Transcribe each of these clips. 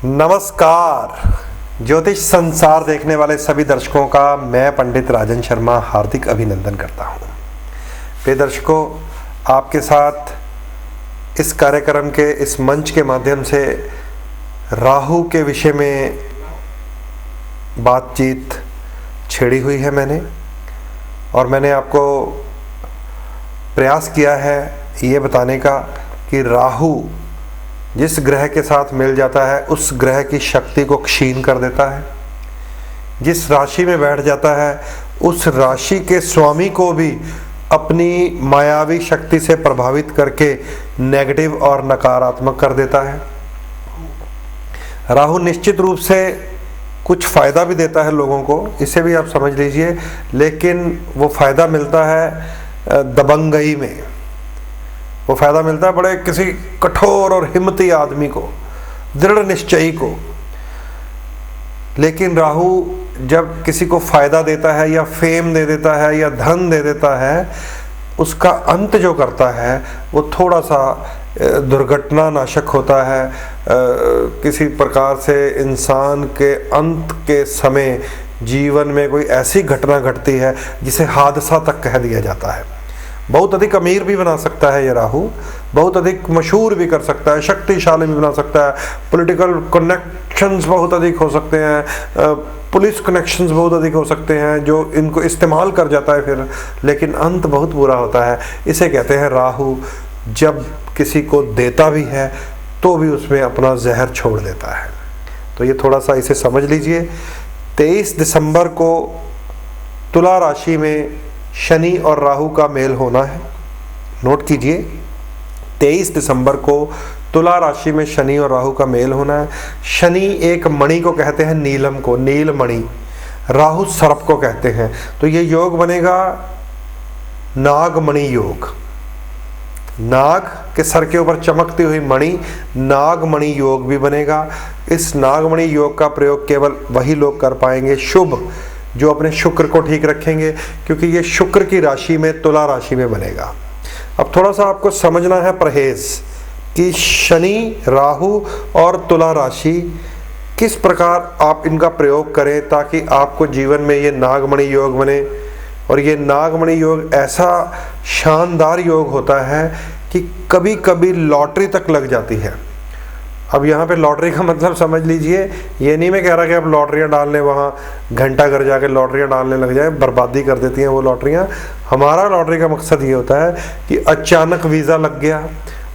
नमस्कार। ज्योतिष संसार देखने वाले सभी दर्शकों का मैं पंडित राजन शर्मा हार्दिक अभिनंदन करता हूँ। प्रिय दर्शकों, आपके साथ इस कार्यक्रम के इस मंच के माध्यम से राहु के विषय में बातचीत छेड़ी हुई है और मैंने आपको प्रयास किया है ये बताने का कि राहु जिस ग्रह के साथ मिल जाता है उस ग्रह की शक्ति को क्षीण कर देता है। जिस राशि में बैठ जाता है उस राशि के स्वामी को भी अपनी मायावी शक्ति से प्रभावित करके नेगेटिव और नकारात्मक कर देता है। राहु निश्चित रूप से कुछ फ़ायदा भी देता है लोगों को, इसे भी आप समझ लीजिए, लेकिन वो फ़ायदा मिलता है दबंगई में। वो फ़ायदा मिलता है बड़े किसी कठोर और हिम्मती आदमी को, दृढ़ निश्चयी को। लेकिन राहु जब किसी को फ़ायदा देता है या फेम दे देता है या धन दे देता है, उसका अंत जो करता है वो थोड़ा सा दुर्घटना नाशक होता है। किसी प्रकार से इंसान के अंत के समय जीवन में कोई ऐसी घटना घटती है जिसे हादसा तक कह दिया जाता है। बहुत अधिक अमीर भी बना सकता है ये राहु, बहुत अधिक मशहूर भी कर सकता है, शक्तिशाली भी बना सकता है, पॉलिटिकल कनेक्शंस बहुत अधिक हो सकते हैं, पुलिस कनेक्शंस बहुत अधिक हो सकते हैं जो इनको इस्तेमाल कर जाता है फिर, लेकिन अंत बहुत बुरा होता है। इसे कहते हैं राहु जब किसी को देता भी है तो भी उसमें अपना जहर छोड़ देता है। तो ये थोड़ा सा इसे समझ लीजिए। 23 दिसंबर को तुला राशि में शनि और राहु का मेल होना है। नोट कीजिए, 23 दिसंबर को तुला राशि में शनि और राहु का मेल होना है। शनि एक मणि को कहते हैं, नीलम को, नील मणि। राहु सर्प को कहते हैं। तो ये योग बनेगा नागमणि योग। नाग के सर के ऊपर चमकती हुई मणि, नागमणि योग भी बनेगा। इस नागमणि योग का प्रयोग केवल वही लोग कर पाएंगे शुभ जो अपने शुक्र को ठीक रखेंगे, क्योंकि ये शुक्र की राशि में, तुला राशि में बनेगा। अब थोड़ा सा आपको समझना है परहेज कि शनि, राहु और तुला राशि किस प्रकार आप इनका प्रयोग करें ताकि आपको जीवन में ये नागमणि योग बने। और ये नागमणि योग ऐसा शानदार योग होता है कि कभी कभी लॉटरी तक लग जाती है। अब यहाँ पे लॉटरी का मतलब समझ लीजिए, ये नहीं मैं कह रहा कि आप लॉटरियाँ डालने वहाँ घंटा घर जाके लॉटरियाँ डालने लग जाए, बर्बादी कर देती हैं वो लॉटरियाँ। हमारा लॉटरी का मकसद ये होता है कि अचानक वीज़ा लग गया,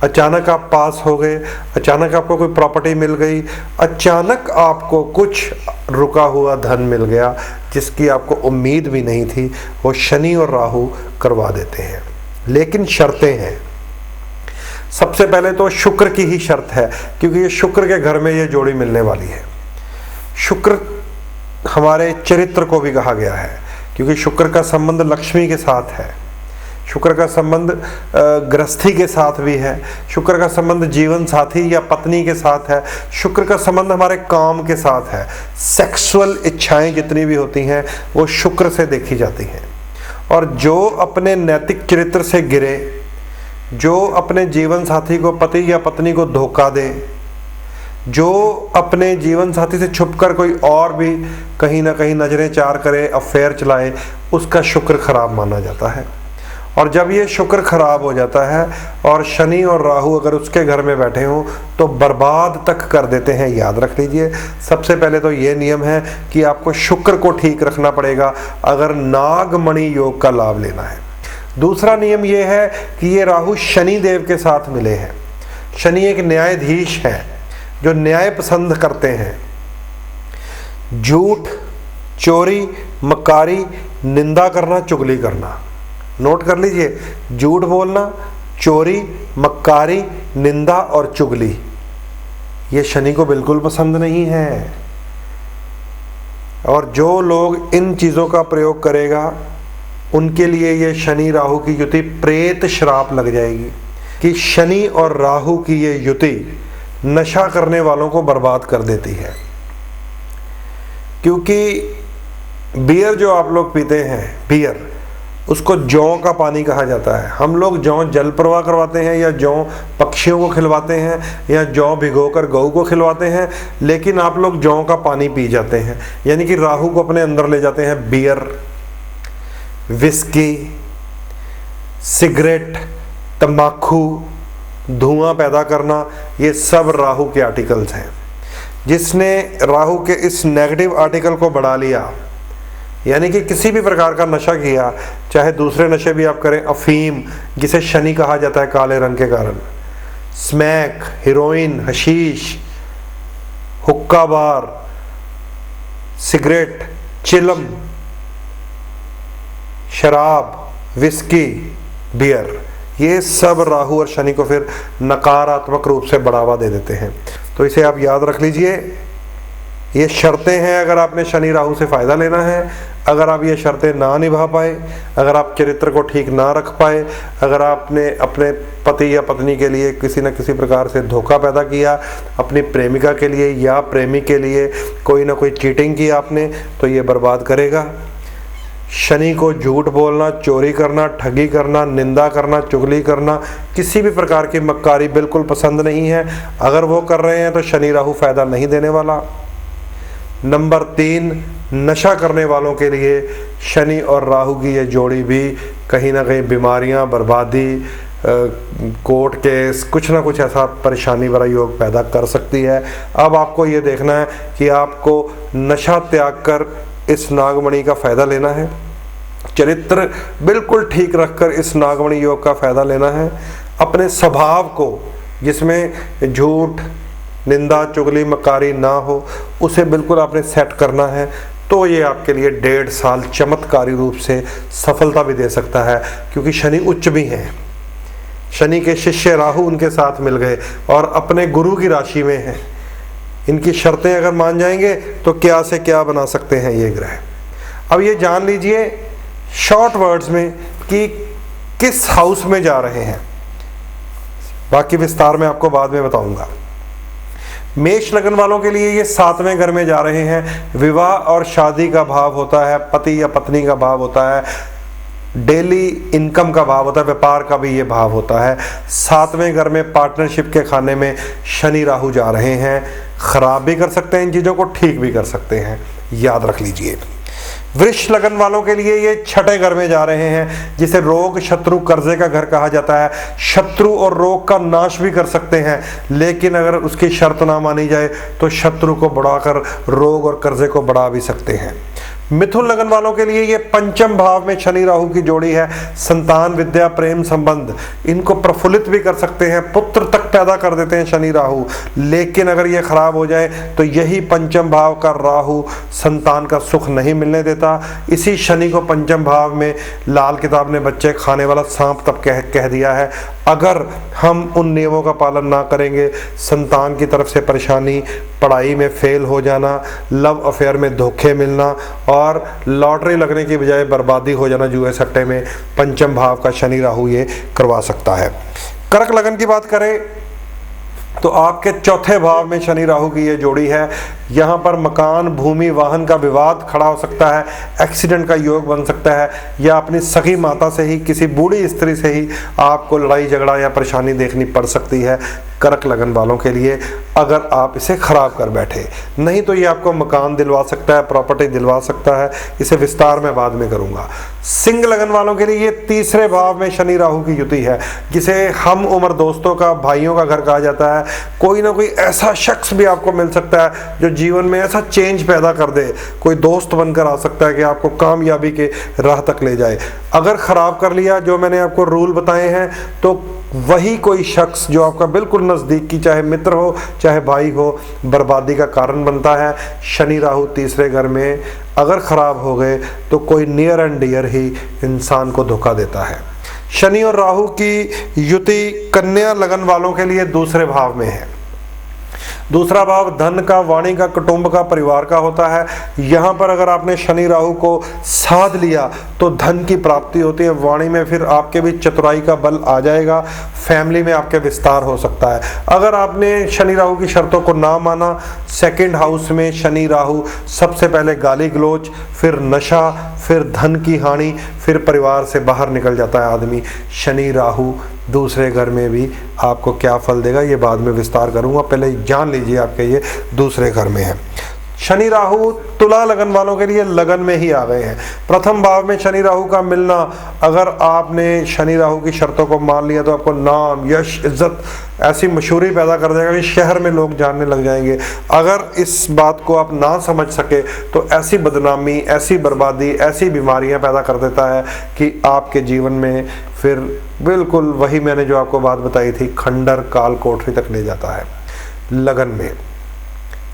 अचानक आप पास हो गए, अचानक आपको कोई प्रॉपर्टी मिल गई, अचानक आपको कुछ रुका हुआ धन मिल गया जिसकी आपको उम्मीद भी नहीं थी। वो शनि और राहु करवा देते हैं, लेकिन शर्तें हैं। सबसे पहले तो शुक्र की ही शर्त है, क्योंकि ये शुक्र के घर में ये जोड़ी मिलने वाली है। शुक्र हमारे चरित्र को भी कहा गया है, क्योंकि शुक्र का संबंध लक्ष्मी के साथ है, शुक्र का संबंध गृहस्थी के साथ भी है, शुक्र का संबंध जीवन साथी या पत्नी के साथ है, शुक्र का संबंध हमारे काम के साथ है। सेक्सुअल इच्छाएं जितनी भी होती हैं वो शुक्र से देखी जाती हैं। और जो अपने नैतिक चरित्र से गिरे, जो अपने जीवन साथी को, पति या पत्नी को धोखा दे, जो अपने जीवन साथी से छुपकर कोई और भी कहीं ना कहीं नजरें चार करे, अफेयर चलाए, उसका शुक्र खराब माना जाता है। और जब ये शुक्र खराब हो जाता है और शनि और राहु अगर उसके घर में बैठे हों तो बर्बाद तक कर देते हैं। याद रख लीजिए, सबसे पहले तो ये नियम है कि आपको शुक्र को ठीक रखना पड़ेगा अगर नागमणि योग का लाभ लेना है। दूसरा नियम ये है कि ये राहु शनि देव के साथ मिले हैं। शनि एक न्यायाधीश है जो न्याय पसंद करते हैं। झूठ, चोरी, मक्कारी, निंदा करना, चुगली करना, नोट कर लीजिए, झूठ बोलना, चोरी, मक्कारी, निंदा और चुगली, ये शनि को बिल्कुल पसंद नहीं है। और जो लोग इन चीज़ों का प्रयोग करेगा उनके लिए ये शनि राहु की युति प्रेत श्राप लग जाएगी कि शनि और राहु की ये युति नशा करने वालों को बर्बाद कर देती है। क्योंकि बियर जो आप लोग पीते हैं, बियर, उसको जौ का पानी कहा जाता है। हम लोग जौ जल प्रवाह करवाते हैं या जौ पक्षियों को खिलवाते हैं या जौ भिगोकर गऊ को खिलवाते हैं, लेकिन आप लोग जौ का पानी पी जाते हैं, यानी कि राहु को अपने अंदर ले जाते हैं। बियर, विस्की, सिगरेट, तंबाकू, धुआं पैदा करना, ये सब राहु के आर्टिकल्स हैं। जिसने राहु के इस नेगेटिव आर्टिकल को बढ़ा लिया, यानी कि किसी भी प्रकार का नशा किया, चाहे दूसरे नशे भी आप करें, अफीम जिसे शनि कहा जाता है काले रंग के कारण, स्मैक, हीरोइन, हशीश, हुक्का बार, सिगरेट, चिलम, शराब, विस्की, बियर, ये सब राहु और शनि को फिर नकारात्मक रूप से बढ़ावा दे देते हैं। तो इसे आप याद रख लीजिए। ये शर्तें हैं अगर आपने शनि राहु से फ़ायदा लेना है। अगर आप ये शर्तें ना निभा पाए, अगर आप चरित्र को ठीक ना रख पाए, अगर आपने अपने पति या पत्नी के लिए किसी न किसी प्रकार से धोखा पैदा किया, अपनी प्रेमिका के लिए या प्रेमी के लिए कोई ना कोई चीटिंग की आपने, तो ये बर्बाद करेगा। शनि को झूठ बोलना, चोरी करना, ठगी करना, निंदा करना, चुगली करना, किसी भी प्रकार की मक्कारी बिल्कुल पसंद नहीं है। अगर वो कर रहे हैं तो शनि राहु फ़ायदा नहीं देने वाला। नंबर 3, नशा करने वालों के लिए शनि और राहु की ये जोड़ी भी कहीं ना कहीं बीमारियां, बर्बादी, कोर्ट केस, कुछ ना कुछ ऐसा परेशानी भरा योग पैदा कर सकती है। अब आपको ये देखना है कि आपको नशा त्याग कर इस नागमणि का फ़ायदा लेना है, चरित्र बिल्कुल ठीक रखकर इस नागमणि योग का फ़ायदा लेना है। अपने स्वभाव को, जिसमें झूठ, निंदा, चुगली, मक्कारी ना हो, उसे बिल्कुल आपने सेट करना है। तो ये आपके लिए 1.5 साल चमत्कारी रूप से सफलता भी दे सकता है, क्योंकि शनि उच्च भी हैं। शनि के शिष्य राहु उनके साथ मिल गए और अपने गुरु की राशि में हैं। इनकी शर्तें अगर मान जाएंगे तो क्या से क्या बना सकते हैं ये ग्रह। अब ये जान लीजिए शॉर्ट वर्ड्स में कि किस हाउस में जा रहे हैं, बाकी विस्तार में आपको बाद में बताऊंगा। मेष लगन वालों के लिए ये 7वें घर में जा रहे हैं। विवाह और शादी का भाव होता है, पति या पत्नी का भाव होता है, डेली इनकम का भाव होता है, व्यापार का भी ये भाव होता है। 7वें घर में पार्टनरशिप के खाने में शनि राहु जा रहे हैं। खराब भी कर सकते हैं इन चीज़ों को, ठीक भी कर सकते हैं, याद रख लीजिए। वृष लगन वालों के लिए ये 6ठे घर में जा रहे हैं, जिसे रोग, शत्रु, कर्जे का घर कहा जाता है। शत्रु और रोग का नाश भी कर सकते हैं, लेकिन अगर उसकी शर्त ना मानी जाए तो शत्रु को बढ़ाकर रोग और कर्जे को बढ़ा भी सकते हैं। मिथुन लगन वालों के लिए ये 5म भाव में शनि राहु की जोड़ी है। संतान, विद्या, प्रेम संबंध, इनको प्रफुल्लित भी कर सकते हैं, पुत्र तक पैदा कर देते हैं शनि राहु। लेकिन अगर ये खराब हो जाए तो यही 5म भाव का राहु संतान का सुख नहीं मिलने देता। इसी शनि को 5म भाव में लाल किताब ने बच्चे खाने वाला सांप तब कह दिया है। अगर हम उन नियमों का पालन ना करेंगे, संतान की तरफ से परेशानी, पढ़ाई में फेल हो जाना, लव अफेयर में धोखे मिलना और लॉटरी लगने की बजाय बर्बादी हो जाना जुए सट्टे में, 5म भाव का शनि राहु ये करवा सकता है। कर्क लगन की बात करें तो आपके 4थे भाव में शनि राहु की ये जोड़ी है। यहाँ पर मकान, भूमि, वाहन का विवाद खड़ा हो सकता है, एक्सीडेंट का योग बन सकता है, या अपनी सगी माता से ही, किसी बूढ़ी स्त्री से ही आपको लड़ाई झगड़ा या परेशानी देखनी पड़ सकती है कर्क लगन वालों के लिए, अगर आप इसे खराब कर बैठे। नहीं तो ये आपको मकान दिलवा सकता है, प्रॉपर्टी दिलवा सकता है, इसे विस्तार में बाद में करूँगा। सिंह लगन वालों के लिए ये 3रे भाव में शनि राहु की युति है, जिसे हम उम्र दोस्तों का, भाइयों का घर कहा जाता है। कोई ना कोई ऐसा शख्स भी आपको मिल सकता है जो जीवन में ऐसा चेंज पैदा कर दे, कोई दोस्त बनकर आ सकता है कि आपको कामयाबी के राह तक ले जाए। अगर ख़राब कर लिया जो मैंने आपको रूल बताए हैं, तो वही कोई शख्स जो आपका बिल्कुल नज़दीकी, चाहे मित्र हो चाहे भाई हो, बर्बादी का कारण बनता है। शनि राहु 3रे घर में अगर ख़राब हो गए तो कोई नियर एंड डियर ही इंसान को धोखा देता है। शनि और राहु की युति कन्या लगन वालों के लिए 2रे भाव में है। दूसरा भाव धन का, वाणी का, कुटुंब का, परिवार का होता है। यहाँ पर अगर आपने शनि राहु को साध लिया तो धन की प्राप्ति होती है। वाणी में फिर आपके भी चतुराई का बल आ जाएगा, फैमिली में आपके विस्तार हो सकता है। अगर आपने शनि राहु की शर्तों को ना माना, सेकंड हाउस में शनि राहु सबसे पहले गाली गलौज, फिर नशा, फिर धन की हानि, फिर परिवार से बाहर निकल जाता है आदमी। शनि राहु दूसरे घर में भी आपको क्या फल देगा ये बाद में विस्तार करूंगा, पहले जान लीजिए आपके ये दूसरे घर में है। शनि राहु तुला लगन वालों के लिए लगन में ही आ गए हैं। प्रथम भाव में शनि राहु का मिलना, अगर आपने शनि राहु की शर्तों को मान लिया तो आपको नाम, यश, इज्जत, ऐसी मशहूरी पैदा कर देगा कि शहर में लोग जानने लग जाएंगे। अगर इस बात को आप ना समझ सके तो ऐसी बदनामी, ऐसी बर्बादी, ऐसी बीमारियां पैदा कर देता है कि आपके जीवन में फिर बिल्कुल वही मैंने जो आपको बात बताई थी, खंडर काल कोठरी तक ले जाता है लगन में,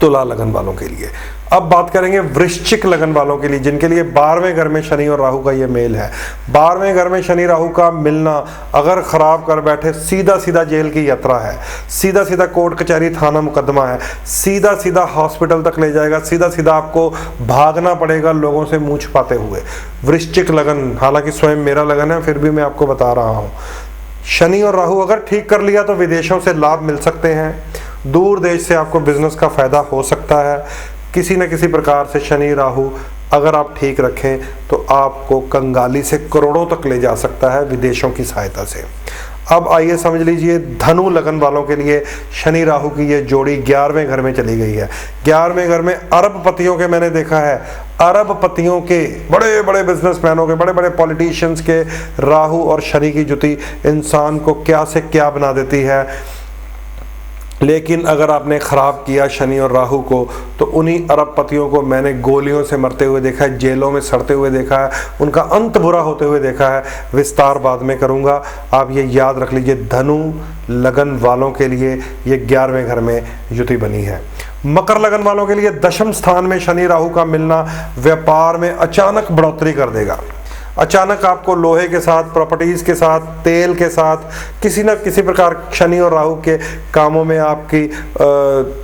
तुला लगन वालों के लिए। अब बात करेंगे वृश्चिक लगन वालों के लिए, जिनके लिए 12वें घर में शनि और राहु का ये मेल है। 12वें घर में शनि राहु का मिलना अगर खराब कर बैठे, सीधा सीधा जेल की यात्रा है, सीधा सीधा कोर्ट कचहरी थाना मुकदमा है, सीधा सीधा हॉस्पिटल तक ले जाएगा, सीधा सीधा आपको भागना पड़ेगा लोगों से मुंह छुपाते हुए। वृश्चिक लगन, हालांकि स्वयं मेरा लगन है फिर भी मैं आपको बता रहा हूँ। शनि और राहु अगर ठीक कर लिया तो विदेशों से लाभ मिल सकते हैं, दूर देश से आपको बिजनेस का फायदा हो सकता है। किसी न किसी प्रकार से शनि राहु अगर आप ठीक रखें तो आपको कंगाली से करोड़ों तक ले जा सकता है विदेशों की सहायता से। अब आइए समझ लीजिए धनु लगन वालों के लिए शनि राहु की ये जोड़ी 11वें घर में चली गई है। 11वें घर में अरबपतियों के मैंने देखा है, अरबपतियों के, बड़े बड़े बिजनेसमैनों के, बड़े बड़े पॉलिटिशियंस के राहु और शनि की जुती इंसान को क्या से क्या बना देती है। लेकिन अगर आपने ख़राब किया शनि और राहु को तो उन्हीं अरबपतियों को मैंने गोलियों से मरते हुए देखा है, जेलों में सड़ते हुए देखा है, उनका अंत बुरा होते हुए देखा है। विस्तार बाद में करूंगा, आप ये याद रख लीजिए। धनु लगन वालों के लिए ये 11वें घर में युति बनी है। मकर लगन वालों के लिए 10वें स्थान में शनि राहु का मिलना व्यापार में अचानक बढ़ोतरी कर देगा। अचानक आपको लोहे के साथ, प्रॉपर्टीज के साथ, तेल के साथ, किसी न किसी प्रकार शनि और राहु के कामों में आपकी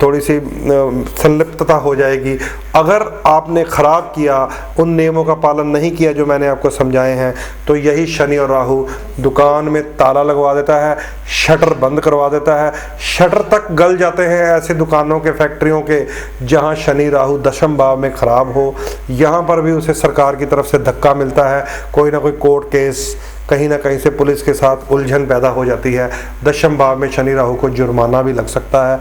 थोड़ी सी संलिप्तता हो जाएगी। अगर आपने खराब किया, उन नियमों का पालन नहीं किया जो मैंने आपको समझाए हैं, तो यही शनि और राहु दुकान में ताला लगवा देता है, शटर बंद करवा देता है, शटर तक गल जाते हैं ऐसे दुकानों के, फैक्ट्रियों के जहां शनि राहु 10वें भाव में खराब हो। यहाँ पर भी उसे सरकार की तरफ से धक्का मिलता है, कोई ना कोई कोर्ट केस, कहीं ना कहीं से पुलिस के साथ उलझन पैदा हो जाती है। 10वें भाव में शनि राहु को जुर्माना भी लग सकता है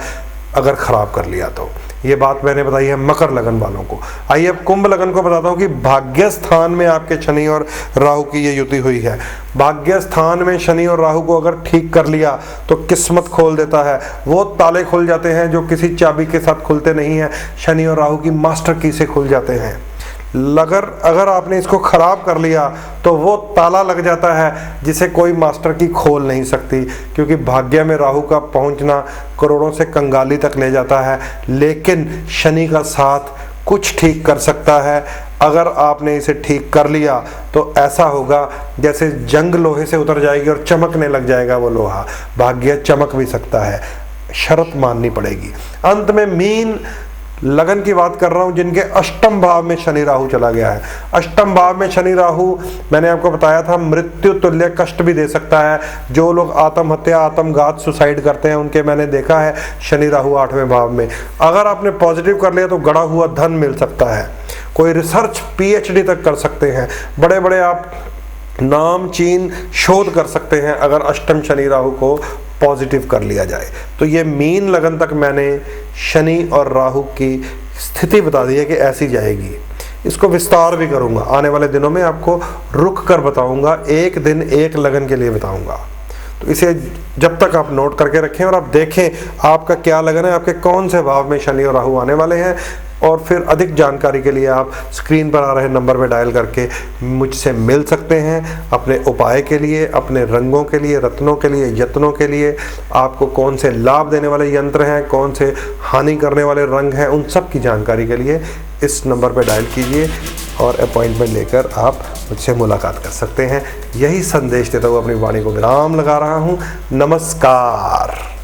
अगर खराब कर लिया तो। ये बात मैंने बताई है मकर लगन वालों को। आइए अब कुंभ लगन को बताता हूँ कि भाग्य स्थान में आपके शनि और राहु की ये युति हुई है। भाग्य स्थान में शनि और राहु को अगर ठीक कर लिया तो किस्मत खोल देता है। वो ताले खुल जाते हैं जो किसी चाबी के साथ खुलते नहीं हैं, शनि और राहु की मास्टर की से खुल जाते हैं। अगर आपने इसको खराब कर लिया तो वो ताला लग जाता है जिसे कोई मास्टर की खोल नहीं सकती, क्योंकि भाग्य में राहु का पहुंचना करोड़ों से कंगाली तक ले जाता है। लेकिन शनि का साथ कुछ ठीक कर सकता है। अगर आपने इसे ठीक कर लिया तो ऐसा होगा जैसे जंग लोहे से उतर जाएगी और चमकने लग जाएगा वो लोहा। भाग्य चमक भी सकता है, शर्त माननी पड़ेगी। अंत में मीन लगन की बात कर रहा हूं जिनके 8वें भाव में शनि राहु चला गया है। 8वें भाव में शनि राहु मैंने आपको बताया था मृत्यु तुल्य कष्ट भी दे सकता है। जो लोग आत्महत्या, आत्मघात, सुसाइड करते हैं उनके मैंने देखा है शनि राहु 8वें भाव में। अगर आपने पॉजिटिव कर लिया तो गड़ा हुआ धन मिल सकता है। कोई रिसर्च PhD तक कर सकते हैं, बड़े बड़े आप नामचीन शोध कर सकते हैं अगर अष्टम शनि राहु को पॉजिटिव कर लिया जाए। तो ये मीन लगन तक मैंने शनि और राहु की स्थिति बता दी है कि ऐसी जाएगी। इसको विस्तार भी करूंगा आने वाले दिनों में, आपको रुक कर बताऊंगा, एक दिन एक लगन के लिए बताऊंगा। तो इसे जब तक आप नोट करके रखें और आप देखें आपका क्या लगन है, आपके कौन से भाव में शनि और राहु आने वाले हैं। और फिर अधिक जानकारी के लिए आप स्क्रीन पर आ रहे नंबर पर डायल करके मुझसे मिल सकते हैं। अपने उपाय के लिए, अपने रंगों के लिए, रत्नों के लिए, यत्नों के लिए, आपको कौन से लाभ देने वाले यंत्र हैं, कौन से हानि करने वाले रंग हैं, उन सब की जानकारी के लिए इस नंबर पर डायल कीजिए और अपॉइंटमेंट लेकर आप मुझसे मुलाकात कर सकते हैं। यही संदेश देता हुआ अपनी वाणी को विराम लगा रहा हूँ। नमस्कार।